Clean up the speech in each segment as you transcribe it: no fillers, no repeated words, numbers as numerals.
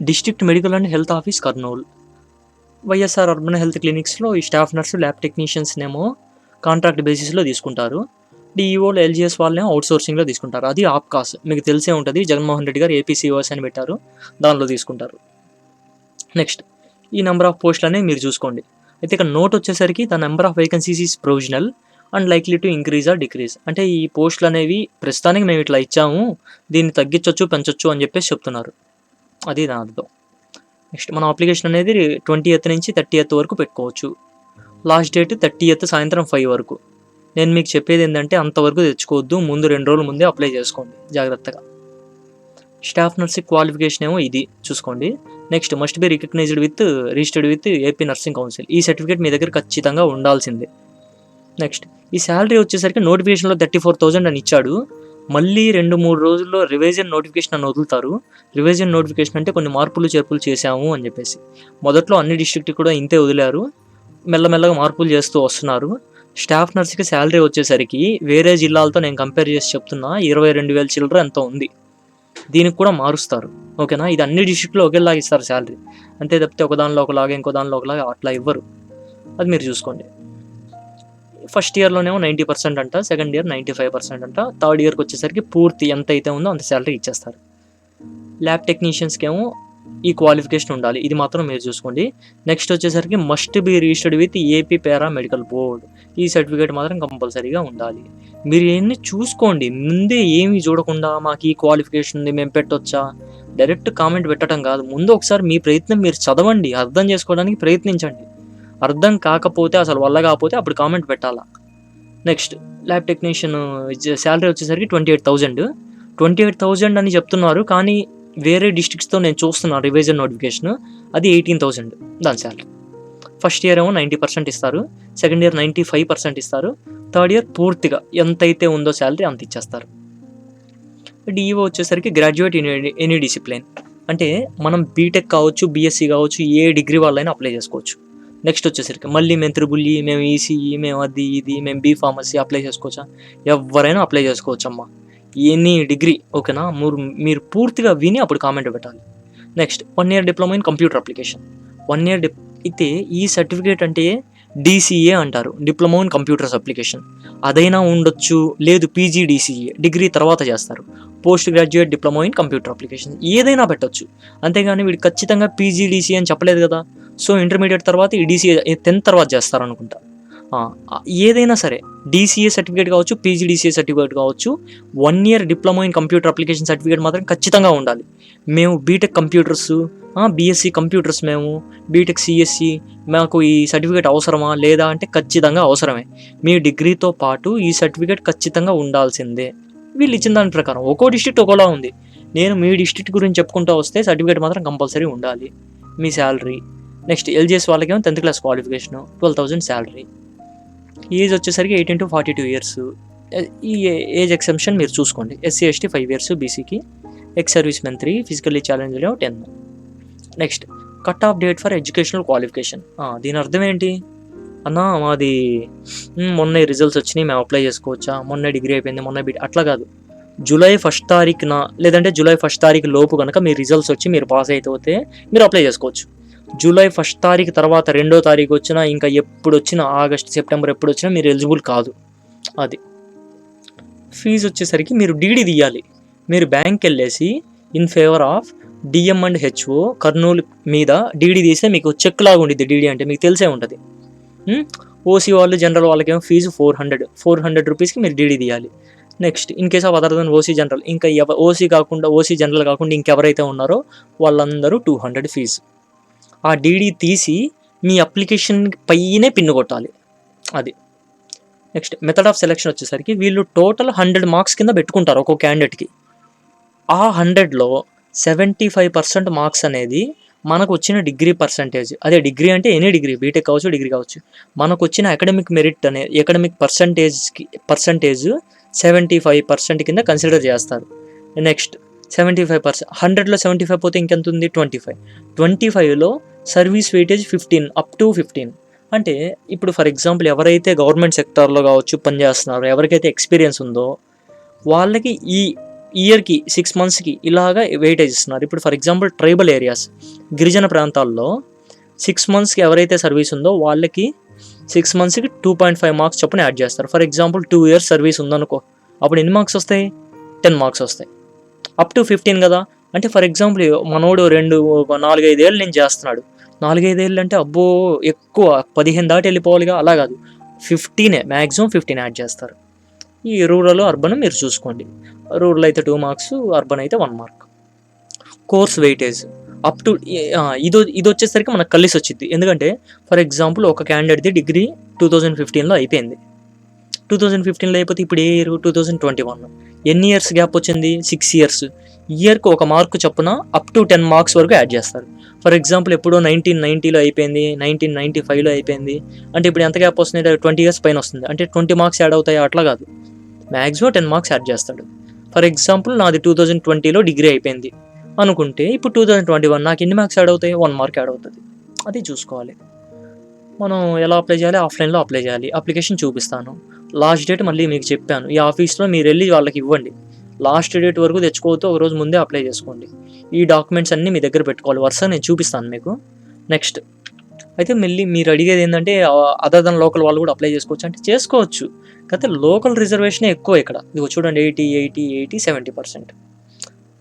District medical and health office Kurnool. YSR urban health క్లినిక్స్లో ఈ staff nurse lab టెక్నీషియన్స్నేమో contract బేసిస్లో తీసుకుంటారు. డిఈఓలు ఎల్జీఎస్ వాళ్ళేమో అవుట్సోర్సింగ్లో తీసుకుంటారు. అది ఆప్కాస్ మీకు తెలిసే ఉంటుంది. జగన్మోహన్ రెడ్డి గారు ఏపీసీఓఎస్ అని పెట్టారు, దానిలో తీసుకుంటారు. నెక్స్ట్ ఈ నెంబర్ ఆఫ్ పోస్టులు అనేవి మీరు చూసుకోండి. అయితే ఇక్కడ నోట్ వచ్చేసరికి the number of vacancies is provisional and likely to increase or decrease. అంటే ఈ పోస్టులు అనేవి ప్రస్తుతానికి మేము ఇట్లా ఇచ్చాము, దీన్ని తగ్గించవచ్చు పెంచవచ్చు అని చెప్పేసి చెప్తున్నారు. అది దాని అర్థం. నెక్స్ట్ మన అప్లికేషన్ అనేది 20th నుంచి 30th వరకు పెట్టుకోవచ్చు. లాస్ట్ డేట్ 30th సాయంత్రం 5 వరకు. నేను మీకు చెప్పేది ఏంటంటే అంతవరకు తెచ్చుకోవద్దు, ముందు 2 రోజుల ముందే అప్లై చేసుకోండి జాగ్రత్తగా. స్టాఫ్ నర్సింగ్ క్వాలిఫికేషన్ ఏమో ఇది చూసుకోండి. Next must be recognised with registered with AP nursing council. ఈ సర్టిఫికేట్ మీ దగ్గర ఖచ్చితంగా ఉండాల్సిందే. నెక్స్ట్ ఈ శాలరీ వచ్చేసరికి నోటిఫికేషన్లో 34,000 అని ఇచ్చాడు. మళ్ళీ 2-3 రోజుల్లో రివిజన్ నోటిఫికేషన్ అని వదులుతారు. రివిజన్ నోటిఫికేషన్ అంటే కొన్ని మార్పులు చేర్పులు చేశాము అని చెప్పేసి. మొదట్లో అన్ని డిస్ట్రిక్ట్ కూడా ఇంతే వదిలారు, మెల్లమెల్లగా మార్పులు చేస్తూ వస్తున్నారు. స్టాఫ్ నర్స్కి శాలరీ వచ్చేసరికి వేరే జిల్లాలతో నేను కంపేర్ చేసి చెప్తున్నా 22,000 చిల్లర ఎంతో ఉంది. దీనికి కూడా మారుస్తారు, ఓకేనా. ఇది అన్ని డిస్ట్రిక్ట్లో ఒకేలాగా ఇస్తారు శాలరీ, అంతే తప్పితే ఒక దానిలో ఒకలాగా ఇంకో దానిలో ఒకలాగా అట్లా ఇవ్వరు. అది మీరు చూసుకోండి. ఫస్ట్ ఇయర్లోనేమో 90% అంట, సెకండ్ ఇయర్ 95% అంట, థర్డ్ ఇయర్కి వచ్చేసరికి పూర్తి ఎంత అయితే ఉందో అంత శాలరీ ఇచ్చేస్తారు. ల్యాబ్ టెక్నీషియన్స్కి ఏమో ఈ క్వాలిఫికేషన్ ఉండాలి, ఇది మాత్రం మీరు చూసుకోండి. నెక్స్ట్ వచ్చేసరికి must be registered with AP para medical board. ఈ సర్టిఫికేట్ మాత్రం కంపల్సరీగా ఉండాలి. మీరు ఇవన్నీ చూసుకోండి, ముందే ఏమీ చూడకుండా మాకు ఈ క్వాలిఫికేషన్ ఉంది మేము పెట్టొచ్చా డైరెక్ట్ కామెంట్ పెట్టడం కాదు. ముందు ఒకసారి మీ ప్రయత్నం మీరు చదవండి, అర్థం చేసుకోవడానికి ప్రయత్నించండి. అర్థం కాకపోతే అసలు వల్ల కాకపోతే అప్పుడు కామెంట్ పెట్టాలా. నెక్స్ట్ ల్యాబ్ టెక్నీషియన్ శాలరీ వచ్చేసరికి 28,000 అని చెప్తున్నారు, కానీ వేరే డిస్ట్రిక్ట్స్తో నేను చూస్తున్నాను రివిజన్ నోటిఫికేషన్, అది 18,000 దాని శాలరీ. ఫస్ట్ ఇయర్ ఏమో 90% ఇస్తారు, సెకండ్ ఇయర్ 95% ఇస్తారు, థర్డ్ ఇయర్ పూర్తిగా ఎంతైతే ఉందో శాలరీ అంత ఇచ్చేస్తారు. డిఈఓ వచ్చేసరికి గ్రాడ్యుయేట్ ఇన్ ఎనీ డిసిప్లిన్. అంటే మనం బీటెక్ కావచ్చు, బీఎస్సీ కావచ్చు, ఏ డిగ్రీ వాళ్ళైనా అప్లై చేసుకోవచ్చు. నెక్స్ట్ వచ్చేసరికి మళ్ళీ మేము త్రిబుల్ ఈ, మేము ఈసీఈ, మేము అది ఇది, మేము బీ ఫార్మసీ అప్లై చేసుకోవచ్చా? ఎవరైనా అప్లై చేసుకోవచ్చు అమ్మా, ఎనీ డిగ్రీ, ఓకేనా. మీరు పూర్తిగా విని అప్పుడు కామెంట్ పెట్టాలి. Next 1 year diploma in computer application. 1 year అయితే ఈ సర్టిఫికేట్ అంటే డీసీఏ అంటారు, డిప్లొమా ఇన్ కంప్యూటర్స్ అప్లికేషన్. అదైనా ఉండొచ్చు, లేదు పీజీడీసీఏ డిగ్రీ తర్వాత చేస్తారు, post graduate diploma in computer application ఏదైనా పెట్టొచ్చు. అంతేగాని వీడు ఖచ్చితంగా పీజీడీసీఏ అని చెప్పలేదు కదా. సో ఇంటర్మీడియట్ తర్వాత ఈ డీసీఏ 10th తర్వాత చేస్తారు అనుకుంటా. ఏదైనా సరే డీసీఏ సర్టిఫికేట్ కావచ్చు, పీజీడీసీఏ సర్టిఫికేట్ కావచ్చు, 1 year diploma in computer application certificate మాత్రం ఖచ్చితంగా ఉండాలి. మేము బీటెక్ కంప్యూటర్స్, బీఎస్సీ కంప్యూటర్స్, మేము బీటెక్ సిఎస్సి, మాకు ఈ సర్టిఫికేట్ అవసరమా లేదా అంటే ఖచ్చితంగా అవసరమే. మీ డిగ్రీతో పాటు ఈ సర్టిఫికేట్ ఖచ్చితంగా ఉండాల్సిందే. వీళ్ళు ఇచ్చిన దాని ప్రకారం ఒక్కో డిస్ట్రిక్ట్ ఒకలా ఉంది. నేను మీ డిస్ట్రిక్ట్ గురించి చెప్పుకుంటూ వస్తే సర్టిఫికేట్ మాత్రం కంపల్సరీ ఉండాలి. మీ శాలరీ నెక్స్ట్ ఎల్జీఎస్ వాళ్ళకేమో 10th class qualification 12,000 salary. Age వచ్చేసరికి 18 to 42 years. ఈ ఏజ్ ఎక్సెంప్షన్ మీరు చూసుకోండి. ఎస్సీ ఎస్టీ 5 years, బీసీకి ex service men 3, physically challenge 10. Next cut off date for educational qualification. దీని అర్థం ఏంటి అన్న, మాది మొన్న రిజల్ట్స్ వచ్చినాయి మేము అప్లై చేసుకోవచ్చా, మొన్న డిగ్రీ అయిపోయింది మొన్న బీటీ, అట్లా కాదు. జూలై 1st తారీఖున లేదంటే జూలై 1st తారీఖు లోపు కనుక మీ రిజల్ట్స్ వచ్చి మీరు పాస్ అయితే మీరు అప్లై చేసుకోవచ్చు. జూలై 1st తారీఖు తర్వాత 2వ తారీఖు వచ్చినా, ఇంకా ఎప్పుడు వచ్చినా, ఆగస్ట్ సెప్టెంబర్ ఎప్పుడు వచ్చినా మీరు ఎలిజిబుల్ కాదు. అది ఫీజు వచ్చేసరికి మీరు డీడీ తీయాలి. మీరు బ్యాంక్కి వెళ్ళేసి in favour of DM and HO Kurnool మీద డీడీ తీస్తే మీకు చెక్ లాగా ఉండిద్ది. డీడీ అంటే మీకు తెలిసే ఉంటుంది. ఓసీ వాళ్ళు జనరల్ వాళ్ళకేమో ఫీజు 400 రూపీస్కి మీరు డీడీ తీయాలి. Next in case of other than OC general, ఇంకా ఓసీ జనరల్ కాకుండా ఇంకెవరైతే ఉన్నారో వాళ్ళందరూ 200 ఫీజు. ఆ డీడీ తీసి మీ అప్లికేషన్ పైనే పిన్ను కొట్టాలి. అది నెక్స్ట్ మెథడ్ ఆఫ్ సెలెక్షన్ వచ్చేసరికి వీళ్ళు టోటల్ 100 మార్క్స్ కింద పెట్టుకుంటారు ఒక్కో క్యాండిడేట్కి. ఆ 100లో 75% మార్క్స్ అనేది మనకు వచ్చిన డిగ్రీ పర్సంటేజ్. అదే డిగ్రీ అంటే ఎనీ డిగ్రీ, బీటెక్ కావచ్చు, డిగ్రీ కావచ్చు. మనకు వచ్చిన అకాడమిక్ మెరిట్ అనే అకాడమిక్ పర్సంటేజ్ 75% కింద కన్సిడర్ చేస్తారు. నెక్స్ట్ 75%, 100లో 75 పోతే ఇంకెంత ఉంది 25లో సర్వీస్ వెయిటేజ్ 15 up to 15. అంటే ఇప్పుడు ఫర్ ఎగ్జాంపుల్ ఎవరైతే గవర్నమెంట్ సెక్టార్లో కావచ్చు పనిచేస్తున్నారో, ఎవరికైతే ఎక్స్పీరియన్స్ ఉందో వాళ్ళకి ఈ ఇయర్కి 6 monthsకి ఇలాగా వెయిటేజ్ ఇస్తున్నారు. ఇప్పుడు ఫర్ ఎగ్జాంపుల్ ట్రైబల్ ఏరియాస్, గిరిజన ప్రాంతాల్లో 6 monthsకి ఎవరైతే సర్వీస్ ఉందో వాళ్ళకి 6 monthsకి 2.5 మార్క్స్ చొప్పున యాడ్ చేస్తారు. ఫర్ ఎగ్జాంపుల్ 2 years సర్వీస్ ఉందనుకో, అప్పుడు ఎన్ని మార్క్స్ వస్తాయి? 10 మార్క్స్ వస్తాయి. అప్ టు 15 కదా. అంటే ఫర్ ఎగ్జాంపుల్ మనోడు 4-5 ఏళ్ళు నేను చేస్తున్నాడు. 4-5 ఏళ్ళు అంటే అబ్బో ఎక్కువ 15 దాటి వెళ్ళిపోవాలిగా, అలా కాదు. 15 మ్యాక్సిమం 15 యాడ్ చేస్తారు. ఈ రూరల్ అర్బన్ మీరు చూసుకోండి. రూరల్ అయితే 2 మార్క్స్, అర్బన్ అయితే 1 mark. Course weightage up to ఇది వచ్చేసరికి మనకు కలిసి వచ్చింది. ఎందుకంటే ఫర్ ఎగ్జాంపుల్ ఒక క్యాండిడేట్ది డిగ్రీ 2015లో అయిపోయింది. 2015లో అయిపోతే ఇప్పుడు ఏ ఇయర్? 2021. ఎన్ని ఇయర్స్ గ్యాప్ వచ్చింది? 6 years. ఇయర్కి 1 మార్కు చొప్పున అప్ టు 10 మార్క్స్ వరకు యాడ్ చేస్తారు. ఫర్ ఎగ్జాంపుల్ ఎప్పుడో 1990లో అయిపోయింది, 1995లో అయిపోయింది అంటే ఇప్పుడు ఎంత గ్యాప్ వస్తుంది? 20 years పైన వస్తుంది. అంటే 20 మార్క్స్ యాడ్ అవుతాయి? అట్లా కాదు, మ్యాక్సిమం 10 మార్క్స్ యాడ్ చేస్తాడు. ఫర్ ఎగ్జాంపుల్ నాది 2020లో డిగ్రీ అయిపోయింది అనుకుంటే ఇప్పుడు 2021 నాకు ఎన్ని మార్క్స్ యాడ్ అవుతాయి? 1 మార్క్ యాడ్ అవుతుంది. అది చూసుకోవాలి. మనం ఎలా అప్లై చేయాలి? ఆఫ్లైన్లో అప్లై చేయాలి. అప్లికేషన్ చూపిస్తాను. లాస్ట్ డేట్ మళ్ళీ మీకు చెప్పాను. ఈ ఆఫీస్లో మీరు వెళ్ళి వాళ్ళకి ఇవ్వండి. లాస్ట్ డేట్ వరకు తెచ్చుకోవద్దు, ఒక రోజు ముందే అప్లై చేసుకోండి. ఈ డాక్యుమెంట్స్ అన్నీ మీ దగ్గర పెట్టుకోవాలి. వరుసగా నేను చూపిస్తాను మీకు. నెక్స్ట్ అయితే మళ్ళీ మీరు అడిగేది ఏంటంటే అదర్ దెన్ లోకల్ వాళ్ళు కూడా అప్లై చేసుకోవచ్చు అంటే చేసుకోవచ్చు. కాకపోతే లోకల్ రిజర్వేషనే ఎక్కువ ఇక్కడ. ఇదిగో చూడండి 80, 70%.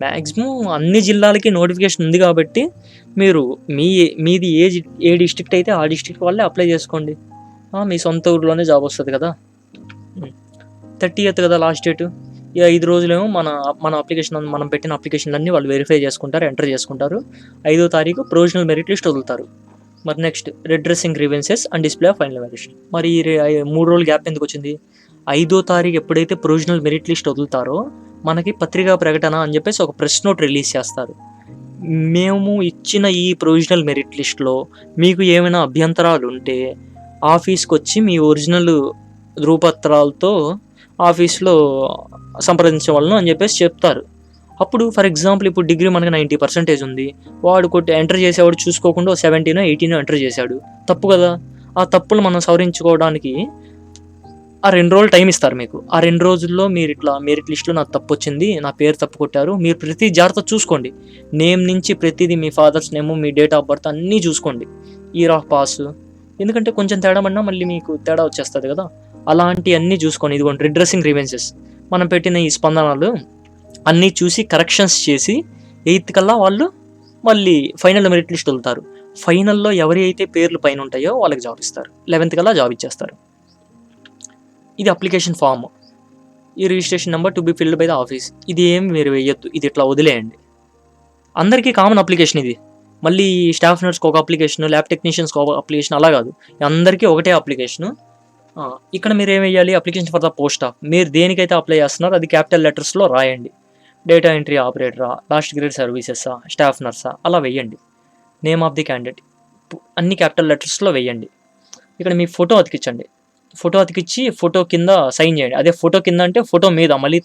మ్యాక్సిమం అన్ని జిల్లాలకి నోటిఫికేషన్ ఉంది కాబట్టి మీరు మీది ఏ డిస్ట్రిక్ట్ అయితే ఆ డిస్ట్రిక్ట్ వాళ్ళే అప్లై చేసుకోండి. మీ సొంత ఊర్లోనే జాబ్ వస్తుంది కదా. 30th కదా లాస్ట్ డేట్. ఈ 5 రోజులేమో మన అప్లికేషన్, మనం పెట్టిన అప్లికేషన్లన్నీ వాళ్ళు వెరిఫై చేసుకుంటారు, ఎంటర్ చేసుకుంటారు. 5వ తారీఖు ప్రొవిజనల్ మెరిట్ లిస్ట్ వదులుతారు. మరి next redressing grievances and display of final evaluation. మరి 3 రోజులు గ్యాప్ ఎందుకు వచ్చింది? 5వ తారీఖు ఎప్పుడైతే ప్రొవిజనల్ మెరిట్ లిస్ట్ వదులుతారో మనకి పత్రికా ప్రకటన అని చెప్పేసి ఒక ప్రెస్ నోట్ రిలీజ్ చేస్తారు. మేము ఇచ్చిన ఈ ప్రొవిజనల్ మెరిట్ లిస్ట్లో మీకు ఏమైనా అభ్యంతరాలు ఉంటే ఆఫీస్కి వచ్చి మీ ఒరిజినల్ ధృవపత్రాలతో ఆఫీస్లో సంప్రదించవలను అని చెప్పేసి చెప్తారు. అప్పుడు ఫర్ ఎగ్జాంపుల్ ఇప్పుడు డిగ్రీ మనకి 90% ఉంది, వాడు ఎంటర్ చేసేవాడు చూసుకోకుండా 17, 18 ఎంటర్ చేశాడు, తప్పు కదా. ఆ తప్పులు మనం సవరించుకోవడానికి ఆ 2 రోజులు టైం ఇస్తారు మీకు. ఆ 2 రోజుల్లో మీరు ఇట్లా మెరిట్ లిస్ట్లో నాకు తప్పు వచ్చింది, నా పేరు తప్పు కొట్టారు, మీరు ప్రతి జాగ్రత్త చూసుకోండి. నేమ్ నుంచి ప్రతిదీ, మీ ఫాదర్స్ నేమ్, మీ డేట్ ఆఫ్ బర్త్ అన్నీ చూసుకోండి. ఇయర్ ఆఫ్ పాస్, ఎందుకంటే కొంచెం తేడా పడినా మళ్ళీ మీకు తేడా వచ్చేస్తుంది కదా. అలాంటివన్నీ చూసుకోండి. ఇదిగోండి రిడ్రెసింగ్ గ్రీవెన్సెస్, మనం పెట్టిన ఈ స్పందనలు అన్నీ చూసి కరెక్షన్స్ చేసి 8th కల్లా వాళ్ళు మళ్ళీ ఫైనల్ మెరిట్ లిస్ట్ వదులుతారు. ఫైనల్లో ఎవరి అయితే పేర్లు పైన ఉంటాయో వాళ్ళకి జాబ్ ఇస్తారు. 11th కల్లా జాబ్ ఇచ్చేస్తారు. ఇది అప్లికేషన్ ఫామ్. ఈ registration number to be filled by the office. ఇది ఏం మీరు వేయొద్దు, ఇది ఇట్లా వదిలేయండి. అందరికీ కామన్ అప్లికేషన్ ఇది. మళ్ళీ స్టాఫ్ నర్స్కి ఒక అప్లికేషన్, ల్యాబ్ టెక్నీషియన్స్కి ఒక అప్లికేషన్, అలా కాదు, అందరికీ ఒకటే అప్లికేషను. ఇక్కడ మీరు ఏం వేయాలి? Application for the post of. మీరు దేనికైతే అప్లై చేస్తున్నారో అది క్యాపిటల్ లెటర్స్లో రాయండి. డేటా ఎంట్రీ ఆపరేటరా, లాస్ట్ గ్రేడ్ సర్వీసెస్సా, స్టాఫ్ నర్సా, అలా వేయండి. నేమ్ ఆఫ్ ది క్యాండిడేట్ అన్ని క్యాపిటల్ లెటర్స్లో వేయండి. ఇక్కడ మీ ఫోటో అతికించండి. ఫోటో అతికిచ్చి ఫోటో కింద సైన్ చేయండి. అదే ఫోటో కింద అంటే ఫోటో మీద, మళ్ళీ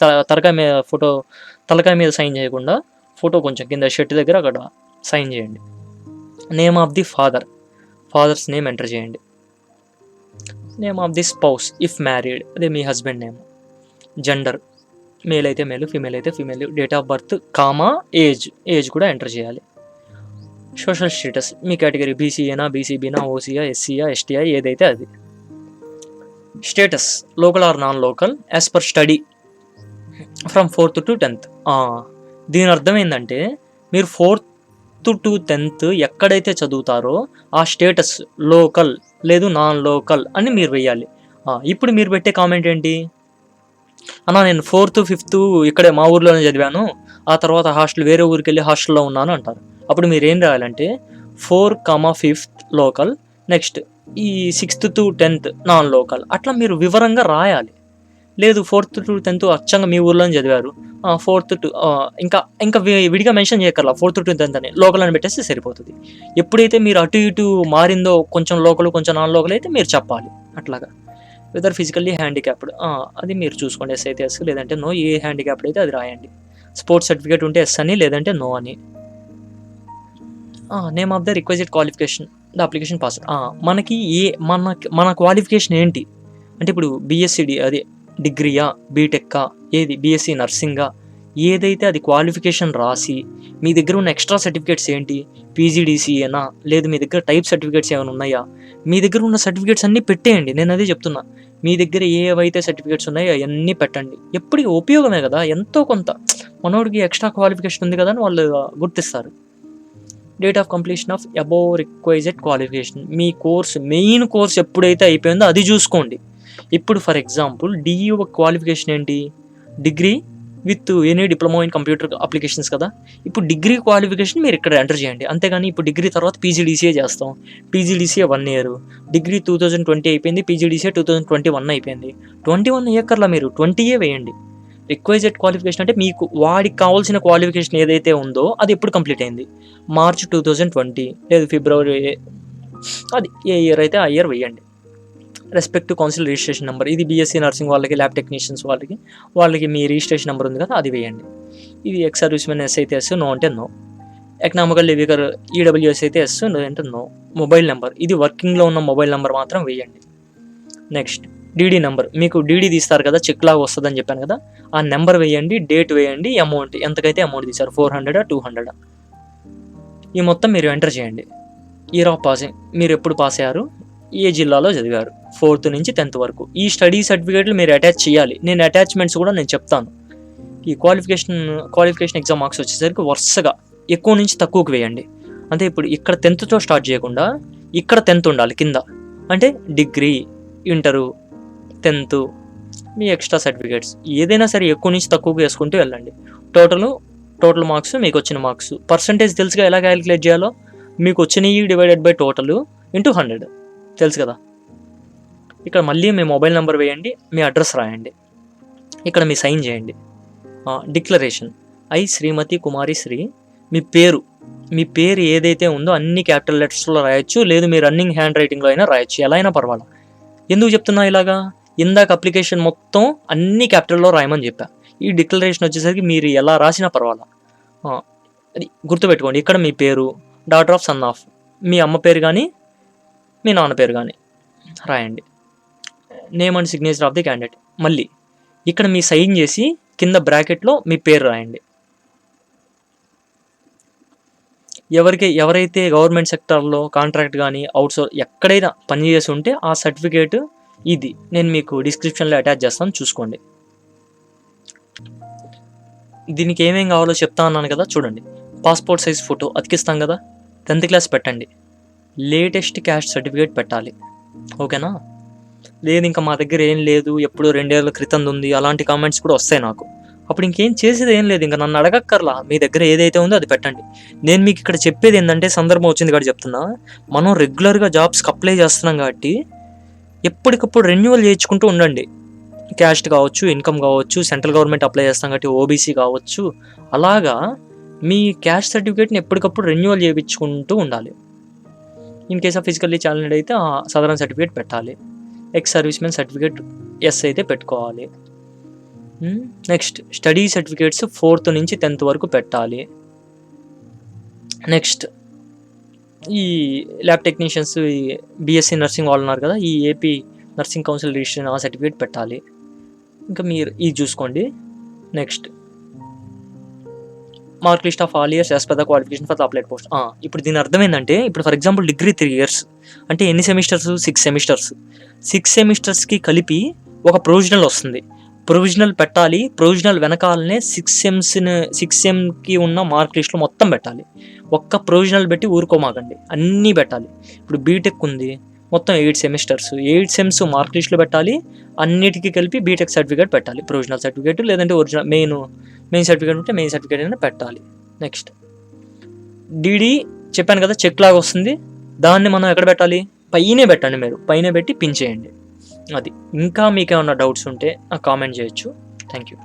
తలకాయ మీద సైన్ చేయకుండా ఫోటో కొంచెం కింద షర్ట్ దగ్గర అక్కడ సైన్ చేయండి. Name of the father's name enter చేయండి. Name of the spouse if married, అదే మీ హస్బెండ్ నేమ్. జెండర్, మేల్ అయితే మేల్, ఫీమేల్ అయితే female. Date of birth, age కూడా ఎంటర్ చేయాలి. సోషల్ స్టేటస్, మీ కేటగిరీ బీసీఏనా, బీసీబీనా, ఓసీయా, ఎస్సీయా, ఎస్టీఐ, ఏదైతే అది. Status local or non local as per study from 4th to 10th. దీని అర్థం ఏంటంటే మీరు 4th to 10th ఎక్కడైతే చదువుతారో ఆ స్టేటస్ లోకల్ లేదు నాన్ లోకల్ అని మీరు వేయాలి. ఇప్పుడు మీరు పెట్టే కామెంట్ ఏంటి? అన్నా నేను 4th, 5th ఇక్కడే మా ఊర్లోనే చదివాను, ఆ తర్వాత వేరే ఊరికి వెళ్ళి హాస్టల్లో ఉన్నాను అంటారు. అప్పుడు మీరు ఏం రాయాలంటే 4, 5th లోకల్, నెక్స్ట్ ఈ 6th to 10th non local, అట్లా మీరు వివరంగా రాయాలి. లేదు 4th to 10th అచ్చంగా మీ ఊర్లోనే చదివారు, 4th to ఇంకా విడిగా మెన్షన్ చేయక్కర్లా, 4th to 10th అని లోకల్ అని పెట్టేస్తే సరిపోతుంది. ఎప్పుడైతే మీరు అటు ఇటు మారిందో, కొంచెం లోకల్ కొంచెం నాన్ లోకల్ అయితే మీరు చెప్పాలి. అట్లాగా వెదర్ ఫిజికల్లీ హ్యాండిక్యాప్డ్, అది మీరు చూసుకోండి. ఎస్ అయితే ఎస్, లేదంటే నో. ఏ హ్యాండిక్యాప్డ్ అయితే అది రాయండి. స్పోర్ట్స్ సర్టిఫికేట్ ఉంటే ఎస్ అని, లేదంటే నో అని. Name of the requisite qualification, the application pass. మనకి మన క్వాలిఫికేషన్ ఏంటి అంటే ఇప్పుడు బీఎస్సీ, అదే డిగ్రీయా, బీటెక్కా, ఏది, బీఎస్సీ నర్సింగా, ఏదైతే అది క్వాలిఫికేషన్ రాసి మీ దగ్గర ఉన్న ఎక్స్ట్రా సర్టిఫికేట్స్ ఏంటి, పీజీడీసీఏనా, లేదు మీ దగ్గర టైప్ సర్టిఫికేట్స్ ఏమైనా ఉన్నాయా, మీ దగ్గర ఉన్న సర్టిఫికేట్స్ అన్నీ పెట్టేయండి. నేను అదే చెప్తున్నా, మీ దగ్గర ఏవైతే సర్టిఫికేట్స్ ఉన్నాయో అవన్నీ పెట్టండి. ఎప్పటికీ ఉపయోగమే కదా, ఎంతో కొంత మనోడికి ఎక్స్ట్రా క్వాలిఫికేషన్ ఉంది కదా అని వాళ్ళు గుర్తిస్తారు. Date of completion of above required qualification, మీ కోర్స్ మెయిన్ కోర్స్ ఎప్పుడైతే అయిపోయిందో అది చూసుకోండి. ఇప్పుడు ఫర్ ఎగ్జాంపుల్ డిఈఓ క్వాలిఫికేషన్ ఏంటి, degree with any diploma in computer applications కదా. ఇప్పుడు డిగ్రీ క్వాలిఫికేషన్ మీరు ఇక్కడ ఎంటర్ చేయండి. అంతేగాని ఇప్పుడు డిగ్రీ తర్వాత పీజీడీసీఏ చేస్తాం, పీజీడీసీఏ 1 year, డిగ్రీ 2020 అయిపోయింది, పీజీడీసీఏ 2021 అయిపోయింది. 21 అయ్యక్కర్లా, మీరు 20 వేయండి. రిక్వైజెడ్ క్వాలిఫికేషన్ అంటే మీకు వాడికి కావాల్సిన క్వాలిఫికేషన్ ఏదైతే ఉందో అది ఎప్పుడు కంప్లీట్ అయింది, మార్చ్ 2020 లేదు ఫిబ్రవరి, అది ఏ ఇయర్ అయితే ఆ ఇయర్ వేయండి. రెస్పెక్ట్ కౌన్సిల్ రిజిస్ట్రేషన్ నెంబర్, ఇది బీఎస్సీ నర్సింగ్ వాళ్ళకి, ల్యాబ్ టెక్నీషియన్స్ వాళ్ళకి మీ రిజిస్ట్రేషన్ నెంబర్ ఉంది కదా, అది వేయండి. ఇది ఎక్స్ సర్వీస్ మెన్ ఎస్ అయితే ఎస్, నో అంటే నో. ఎకనామికల్ లివికర్ ఈడబ్ల్యూఎస్ అయితే ఎస్, నో అంటే నో. మొబైల్ నెంబర్, ఇది వర్కింగ్లో ఉన్న మొబైల్ నెంబర్ మాత్రం వేయండి. నెక్స్ట్ డీడీ నెంబర్, మీకు డీడీ తీస్తారు కదా, చెక్ లాగా వస్తుందని చెప్పాను కదా, ఆ నెంబర్ వేయండి, డేట్ వేయండి, అమౌంట్ ఎంతకైతే అమౌంట్ తీశారు, 400 200, ఈ మొత్తం మీరు ఎంటర్ చేయండి. ఇయర్ ఆఫ్ పాసింగ్, మీరు ఎప్పుడు పాస్ అయ్యారు, ఏ జిల్లాలో చదివారు, 4th నుంచి 10th వరకు. ఈ స్టడీ సర్టిఫికేట్లు మీరు అటాచ్ చేయాలి. నేను అటాచ్మెంట్స్ కూడా నేను చెప్తాను. ఈ క్వాలిఫికేషన్ ఎగ్జామ్ మార్క్స్ వచ్చేసరికి వరుసగా ఎక్కువ నుంచి తక్కువకి వేయండి. అంటే ఇప్పుడు ఇక్కడ 10thతో స్టార్ట్ చేయకుండా ఇక్కడ 10th ఉండాలి కింద. అంటే డిగ్రీ, ఇంటరు, 10th, మీ ఎక్స్ట్రా సర్టిఫికేట్స్ ఏదైనా సరే ఎక్కువ నుంచి తక్కువకి వేసుకుంటూ వెళ్ళండి. టోటల్ మార్క్స్, మీకు వచ్చిన మార్క్స్ పర్సంటేజ్ తెలుసుగా ఎలా క్యాలిక్యులేట్ చేయాలో, మీకు వచ్చినవి డివైడెడ్ బై టోటల్ ఇంటూ 100 తెలుసు కదా. ఇక్కడ మళ్ళీ మీ మొబైల్ నెంబర్ వేయండి, మీ అడ్రస్ రాయండి, ఇక్కడ మీ సైన్ చేయండి. డిక్లరేషన్, ఐ శ్రీమతి కుమారి శ్రీ, మీ పేరు ఏదైతే ఉందో అన్ని క్యాపిటల్ లెటర్స్లో రాయొచ్చు, లేదు మీ రన్నింగ్ హ్యాండ్ రైటింగ్లో అయినా రాయొచ్చు, ఎలా అయినా పర్వాలా. ఎందుకు చెప్తున్నా ఇలాగా, ఇందాక అప్లికేషన్ మొత్తం అన్ని క్యాపిటల్లో రాయమని చెప్పా. ఈ డిక్లరేషన్ వచ్చేసరికి మీరు ఎలా రాసినా పర్వాలా. అది గుర్తుపెట్టుకోండి. ఇక్కడ మీ పేరు, డాటర్ ఆఫ్, సన్ ఆఫ్, మీ అమ్మ పేరు కానీ మీ నాన్న పేరు కానీ రాయండి. Name and signature of the candidate, మళ్ళీ ఇక్కడ మీ సైన్ చేసి కింద బ్రాకెట్లో మీ పేరు రాయండి. ఎవరైతే గవర్నమెంట్ సెక్టార్లో కాంట్రాక్ట్ కానీ అవుట్సోర్స్ ఎక్కడైనా పనిచేసి ఉంటే ఆ సర్టిఫికేట్ ఇది నేను మీకు డిస్క్రిప్షన్లో అటాచ్ చేస్తాను, చూసుకోండి. దీనికి ఏమేం కావాలో చెప్తా అన్నాను కదా, చూడండి. పాస్పోర్ట్ సైజ్ ఫోటో అతికిస్తాం కదా, 10th క్లాస్ పెట్టండి. లేటెస్ట్ క్యాస్ట్ సర్టిఫికేట్ పెట్టాలి, ఓకేనా. లేదు ఇంకా మా దగ్గర ఏం లేదు, ఎప్పుడు 2 ఏళ్ల క్రితం ఉంది, అలాంటి కామెంట్స్ కూడా వస్తాయి నాకు. అప్పుడు ఇంకేం చేసేది ఏం లేదు, ఇంకా నన్ను అడగక్కర్లా, మీ దగ్గర ఏదైతే ఉందో అది పెట్టండి. నేను మీకు ఇక్కడ చెప్పేది ఏంటంటే, సందర్భం వచ్చింది కాబట్టి చెప్తున్నా, మనం రెగ్యులర్గా జాబ్స్కి అప్లై చేస్తున్నాం కాబట్టి ఎప్పటికప్పుడు రెన్యువల్ చేయించుకుంటూ ఉండండి. క్యాస్ట్ కావచ్చు, ఇన్కమ్ కావచ్చు, సెంట్రల్ గవర్నమెంట్ అప్లై చేస్తాం కాబట్టి ఓబీసీ కావచ్చు, అలాగా మీ క్యాస్ట్ సర్టిఫికేట్ని ఎప్పటికప్పుడు రెన్యువల్ చేయించుకుంటూ ఉండాలి. In case of physically challenged అయితే సాధారణ సర్టిఫికేట్ పెట్టాలి. Ex service men certificates అయితే పెట్టుకోవాలి. నెక్స్ట్ స్టడీ సర్టిఫికేట్స్ 4th నుంచి 10th వరకు పెట్టాలి. నెక్స్ట్ ఈ ల్యాబ్ టెక్నీషియన్స్, బీఎస్సీ నర్సింగ్ వాళ్ళు ఉన్నారు కదా, ఈ ఏపీ నర్సింగ్ కౌన్సిల్ రిజిస్ట్రేషన్ ఆ సర్టిఫికేట్ పెట్టాలి. ఇంకా మీరు ఇది చూసుకోండి. Next mark list of all years as per the qualification for the applied post. ఇప్పుడు దీని అర్థం ఏంటంటే, ఇప్పుడు ఫర్ ఎగ్జాంపుల్ డిగ్రీ 3 years అంటే ఎన్ని సెమిస్టర్స్, 6 semesters. 6 semestersకి కలిపి ఒక ప్రొవిజనల్ వస్తుంది. ప్రొవిజనల్ పెట్టాలి. ప్రొవిజనల్ వెనకాలనే 6 సెమ్కి ఉన్న మార్క్ లిస్ట్లో మొత్తం పెట్టాలి. ఒక్క ప్రొవిజనల్ పెట్టి ఊరుకోమాకండి, అన్నీ పెట్టాలి. ఇప్పుడు బీటెక్ ఉంది, మొత్తం 8 semesters, 8 sems మార్క్ లిస్ట్లో పెట్టాలి. అన్నిటికీ కలిపి బీటెక్ సర్టిఫికేట్ పెట్టాలి, ప్రొవిజనల్ సర్టిఫికేట్, లేదంటే ఒరిజినల్ మెయిన్ సర్టిఫికేట్ ఉంటే మెయిన్ సర్టిఫికేట్ అయినా పెట్టాలి. నెక్స్ట్ డీడీ చెప్పాను కదా, చెక్ లాగా వస్తుంది, దాన్ని మనం ఎక్కడ పెట్టాలి, పైనే పెట్టండి. మీరు పైన పెట్టి పిన్ చేయండి. అది ఇంకా మీకు ఏమైనా డౌట్స్ ఉంటే నాకు కామెంట్ చేయొచ్చు. Thank you.